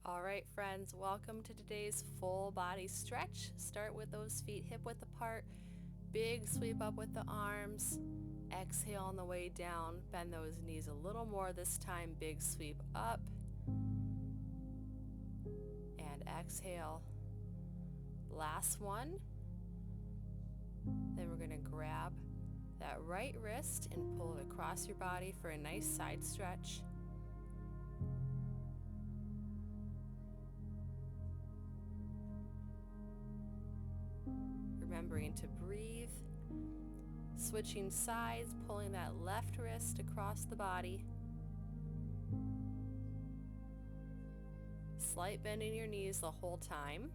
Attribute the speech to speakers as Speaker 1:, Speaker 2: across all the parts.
Speaker 1: All right, friends, welcome to today's full body stretch. Start with those feet hip width apart. Big sweep up with the arms. Exhale on the way down. Bend those knees a little more this time. Big sweep up. And exhale. Last one. Then we're going to grab that right wrist and pull it across your body for a nice side stretch. Remembering to breathe, switching sides, pulling that left wrist across the body. Slight bend in your knees the whole time.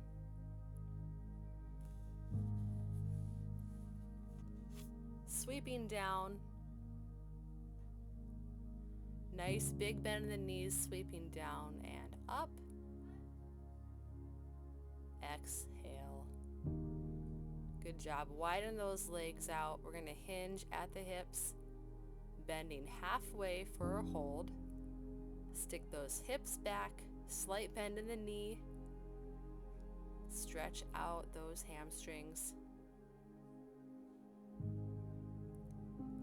Speaker 1: Sweeping down. Nice big bend in the knees, sweeping down and up. Exhale. Good job. Widen those legs out. We're going to hinge at the hips, bending halfway for a hold. Stick those hips back, slight bend in the knee. Stretch out those hamstrings.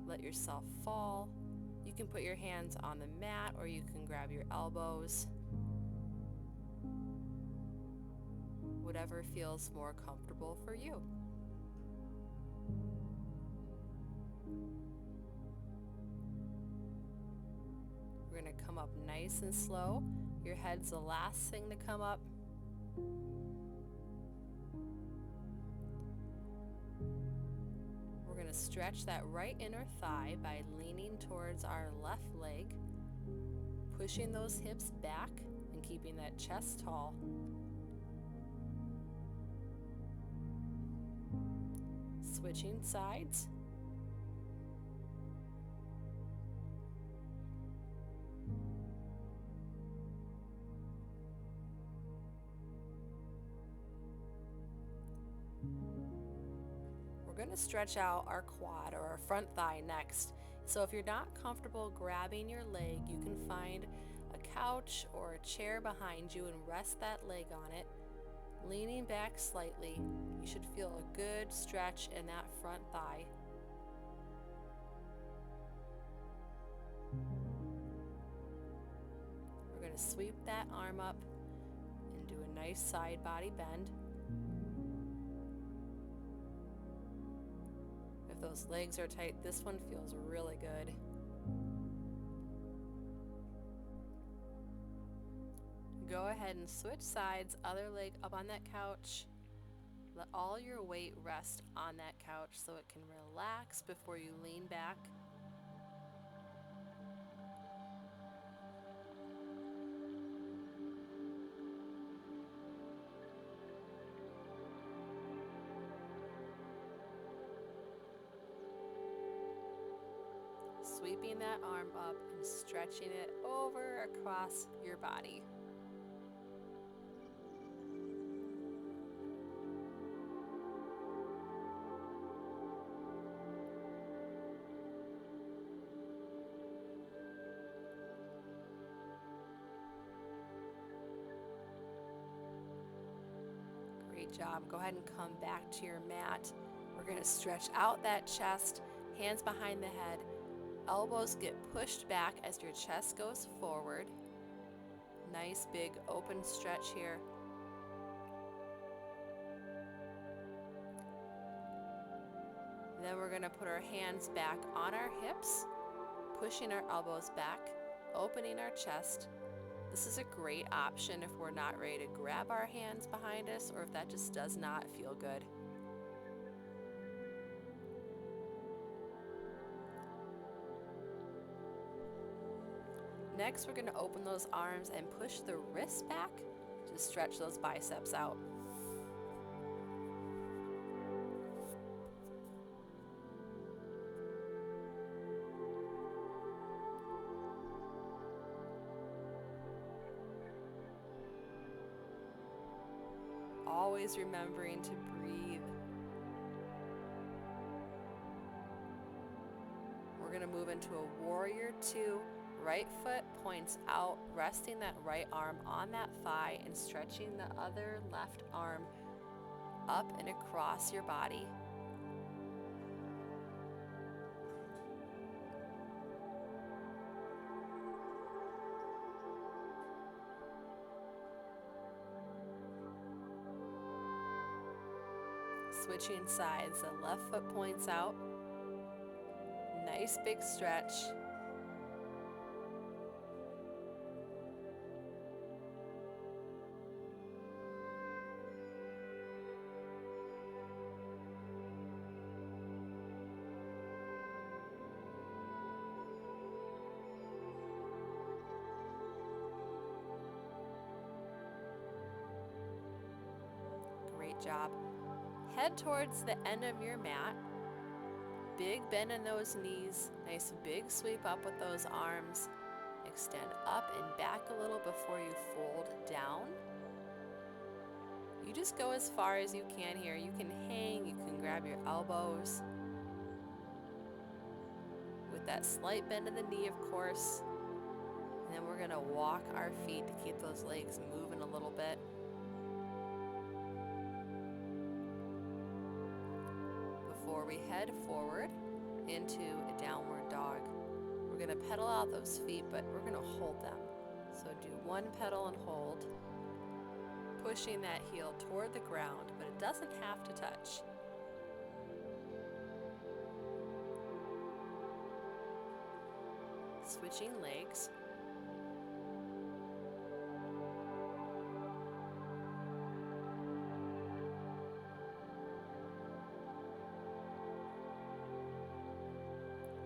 Speaker 1: Let yourself fall. You can put your hands on the mat or you can grab your elbows. Whatever feels more comfortable for you. We're going to come up nice and slow. Your head's the last thing to come up. We're going to stretch that right inner thigh by leaning towards our left leg, pushing those hips back and keeping that chest tall. Switching sides. We're going to stretch out our quad or our front thigh next. So if you're not comfortable grabbing your leg, you can find a couch or a chair behind you and rest that leg on it. Leaning back slightly, you should feel a good stretch in that front thigh. We're going to sweep that arm up and do a nice side body bend. If those legs are tight, this one feels really good. Go ahead and switch sides, other leg up on that couch. Let all your weight rest on that couch so it can relax before you lean back. Sweeping that arm up and stretching it over across your body. Great job. Go ahead and come back to your mat. We're going to stretch out that chest, hands behind the head. Elbows get pushed back as your chest goes forward. Nice big open stretch here. Then we're going to put our hands back on our hips, pushing our elbows back, opening our chest. This is a great option if we're not ready to grab our hands behind us or if that just does not feel good. Next, we're going to open those arms and push the wrists back to stretch those biceps out. Always remembering to breathe. We're going to move into a warrior 2 right foot points out, resting that right arm on that thigh and stretching the other left arm up and across your body. Switching sides, the left foot points out. Nice big stretch. Great job. Head towards the end of your mat. Big bend in those knees. Nice big sweep up with those arms. Extend up and back a little before you fold down. You just go as far as you can here. You can hang, you can grab your elbows. With that slight bend in the knee, of course. And then we're gonna walk our feet to keep those legs moving a little bit. Before we head forward into a downward dog. We're gonna pedal out those feet, but we're gonna hold them. So do one pedal and hold, pushing that heel toward the ground, but it doesn't have to touch. Switching legs.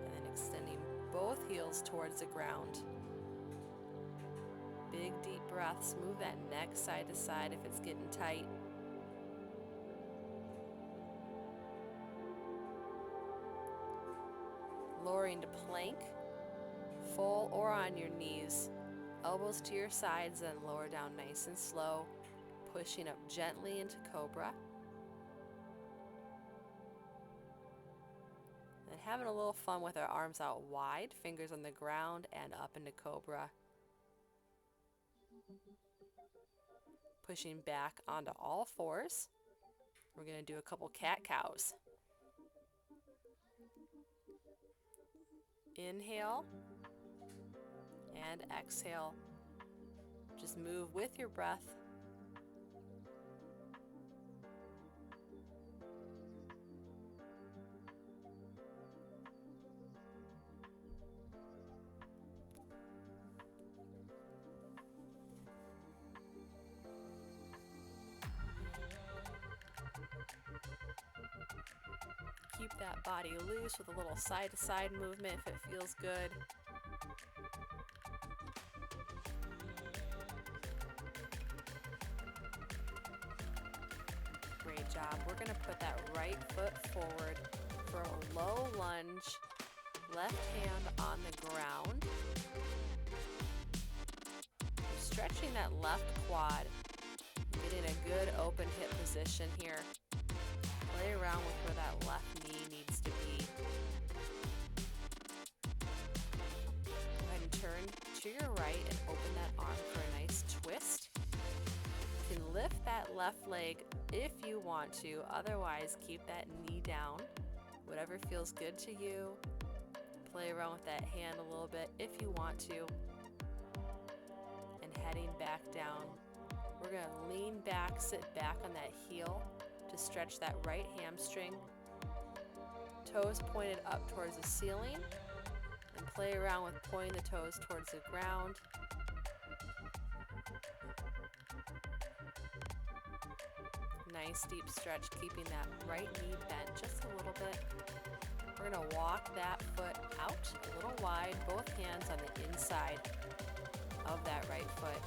Speaker 1: And then extending both heels towards the ground. Big deep breaths. Move that neck side to side if it's getting tight. Lowering to plank, full or on your knees. Elbows to your sides, then lower down nice and slow. Pushing up gently into cobra. And having a little fun with our arms out wide, fingers on the ground and up into cobra. Pushing back onto all fours. We're going to do a couple cat-cows. Inhale and exhale. Just move with your breath. Keep that body loose with a little side-to-side movement if it feels good. Great job. We're going to put that right foot forward for a low lunge. Left hand on the ground. Stretching that left quad. Getting a good open hip position here. Play around with where that left knee needs to be. Go ahead and turn to your right and open that arm for a nice twist. You can lift that left leg if you want to. Otherwise, keep that knee down. Whatever feels good to you. Play around with that hand a little bit if you want to. And heading back down. We're going to lean back, sit back on that heel to stretch that right hamstring. Toes pointed up towards the ceiling, and play around with pointing the toes towards the ground. Nice deep stretch, keeping that right knee bent just a little bit. We're going to walk that foot out a little wide, both hands on the inside of that right foot,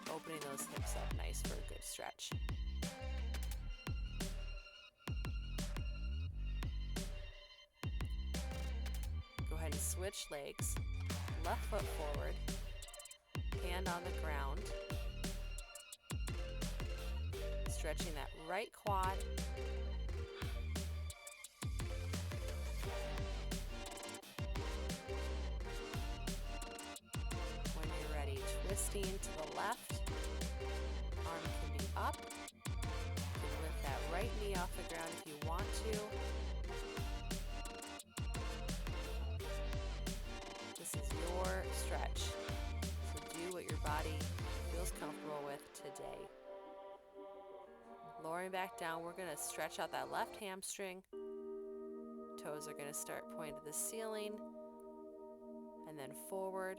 Speaker 1: opening those hips up nice for a good stretch. Go ahead and switch legs. Left foot forward, hand on the ground. Stretching that right quad. shifting to the left. Arm can be up. You can lift that right knee off the ground if you want to. This is your stretch, so do what your body feels comfortable with today. Lowering back down, we're going to stretch out that left hamstring. Toes are going to start pointing to the ceiling and then forward.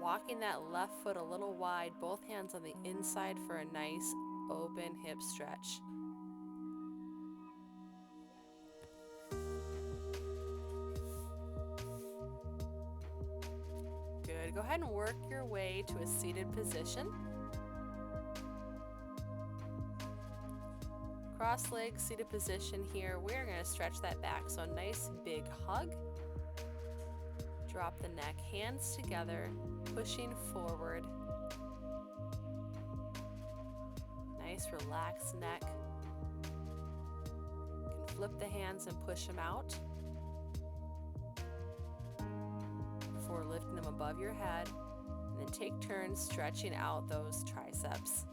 Speaker 1: Walking that left foot a little wide, both hands on the inside for a nice open hip stretch. Good. Go ahead and work your way to a seated position. Cross legs, seated position here. We're going to stretch that back. So a nice big hug. Drop the neck, hands together, pushing forward. Nice relaxed neck. You can flip the hands and push them out before lifting them above your head. And then take turns stretching out those triceps.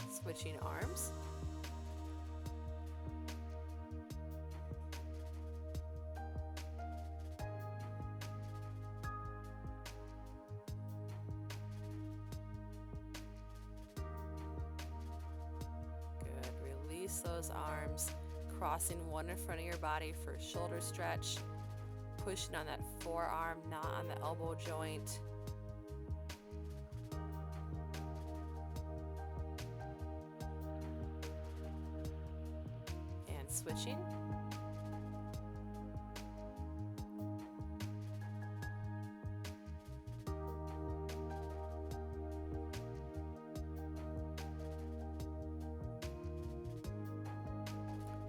Speaker 1: Switching arms. Good. Release those arms, crossing one in front of your body for a shoulder stretch, pushing on that forearm, not on the elbow joint. Switching.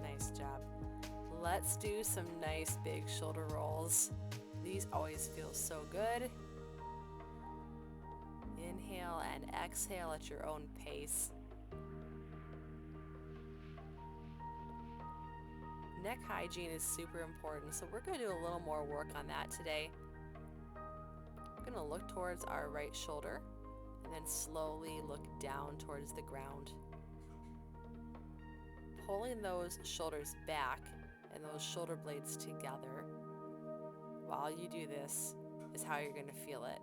Speaker 1: Nice job. Let's do some nice big shoulder rolls. These always feel so good. Inhale and exhale at your own pace. Neck hygiene is super important, so we're going to do a little more work on that today. We're going to look towards our right shoulder and then slowly look down towards the ground. Pulling those shoulders back and those shoulder blades together while you do this is how you're going to feel it.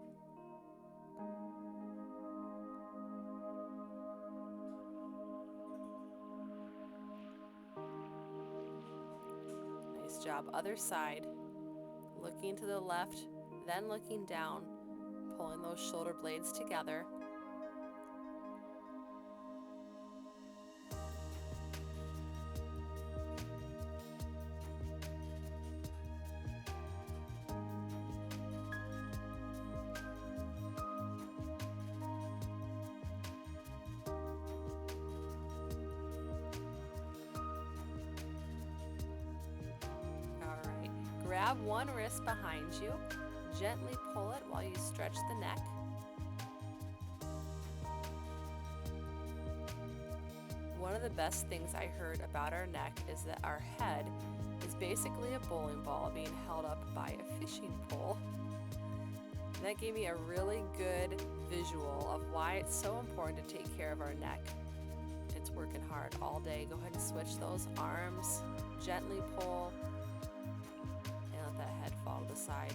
Speaker 1: Job. Other side, looking to the left, then looking down, pulling those shoulder blades together. Grab one wrist behind you, gently pull it while you stretch the neck. One of the best things I heard about our neck is that our head is basically a bowling ball being held up by a fishing pole. And that gave me a really good visual of why it's so important to take care of our neck. It's working hard all day. Go ahead and switch those arms, gently pull, that head fall to the side.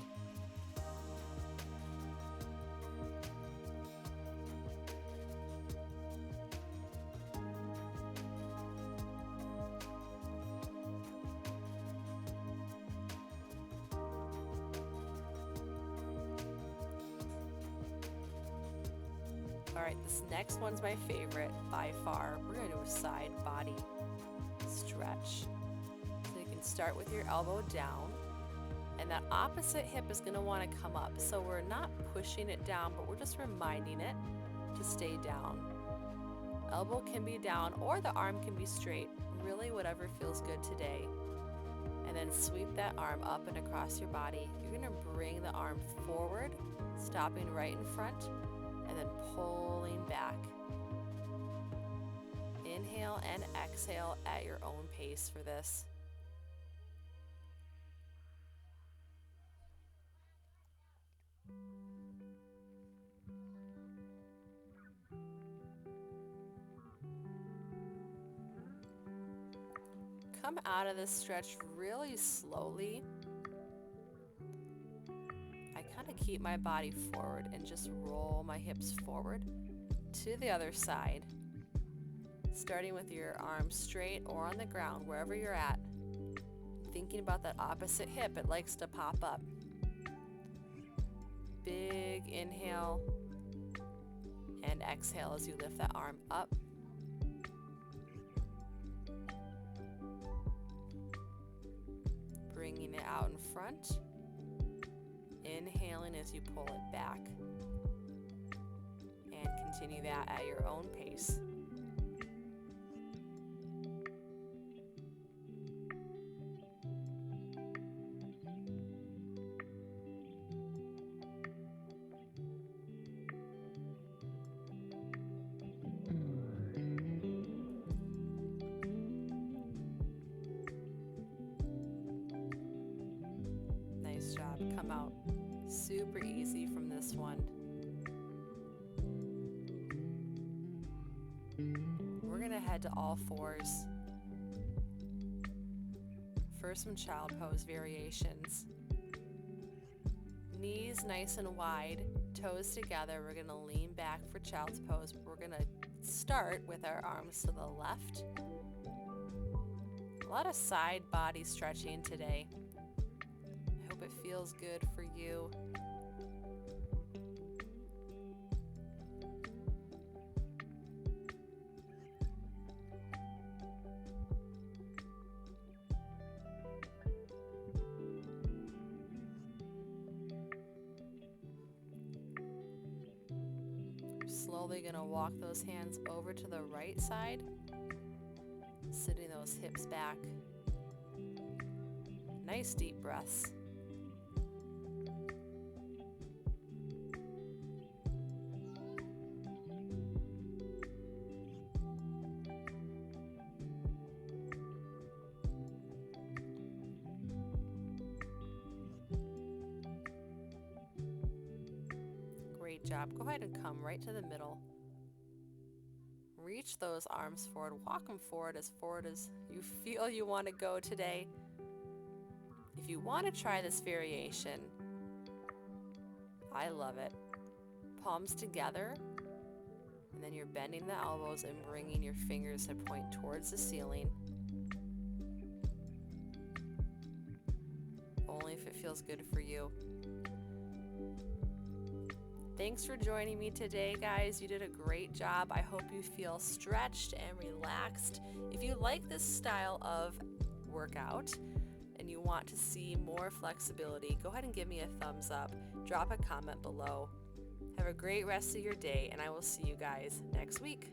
Speaker 1: All right, this next one's my favorite by far. We're going to do a side body stretch. So you can start with your elbow down. And that opposite hip is going to want to come up. So we're not pushing it down, but we're just reminding it to stay down. Elbow can be down or the arm can be straight, really whatever feels good today. And then sweep that arm up and across your body. You're going to bring the arm forward, stopping right in front, and then pulling back. Inhale and exhale at your own pace for this. Come out of this stretch really slowly. I kind of keep my body forward and just roll my hips forward to the other side. Starting with your arms straight or on the ground, wherever you're at. Thinking about that opposite hip, it likes to pop up. Big inhale and exhale as you lift that arm up. Bringing it out in front. Inhaling as you pull it back. And continue that at your own pace. Nice job. Come out super easy from this one. We're going to head to all fours for some child pose variations. Knees nice and wide, toes together. We're going to lean back for child's pose. We're going to start with our arms to the left. A lot of side body stretching today. I hope it feels good for you. Slowly going to walk those hands over to the right side, sitting those hips back. Nice deep breaths. Great job. Go ahead and come right to the middle. Reach those arms forward. Walk them forward as you feel you want to go today. If you want to try this variation, I love it. Palms together, and then you're bending the elbows and bringing your fingers to point towards the ceiling. Only if it feels good for you. Thanks for joining me today, guys. You did a great job. I hope you feel stretched and relaxed. If you like this style of workout and you want to see more flexibility, go ahead and give me a thumbs up. Drop a comment below. Have a great rest of your day, and I will see you guys next week.